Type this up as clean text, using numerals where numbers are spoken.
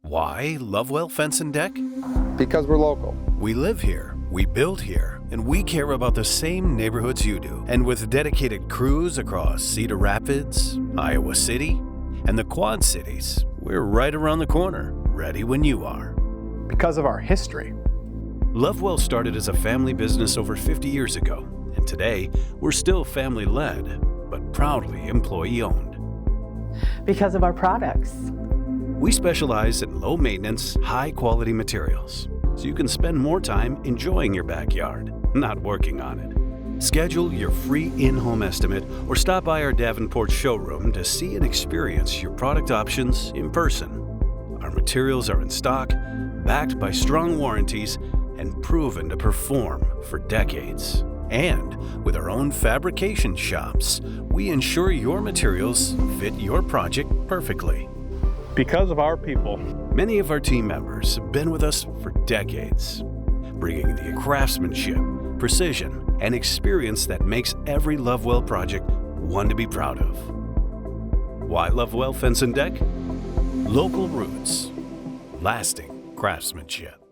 Why Lovewell Fence Deck? Because we're local. We live here, we build here, and we care about the same neighborhoods you do. And with dedicated crews across Cedar Rapids, Iowa City, and the Quad Cities, we're right around the corner, ready when you are. Because of our history. Lovewell started as a family business over 50 years ago, and today we're still family-led, but proudly employee-owned. Because of our products. We specialize in low-maintenance, high-quality materials, so you can spend more time enjoying your backyard, not working on it. Schedule your free in-home estimate or stop by our Davenport showroom to see and experience your product options in person. Our materials are in stock, backed by strong warranties, and proven to perform for decades. And with our own fabrication shops, we ensure your materials fit your project perfectly. Because of our people. Many of our team members have been with us for decades, bringing the craftsmanship, precision, and experience that makes every Lovewell project one to be proud of. Why Lovewell Fence Deck? Local roots, lasting craftsmanship.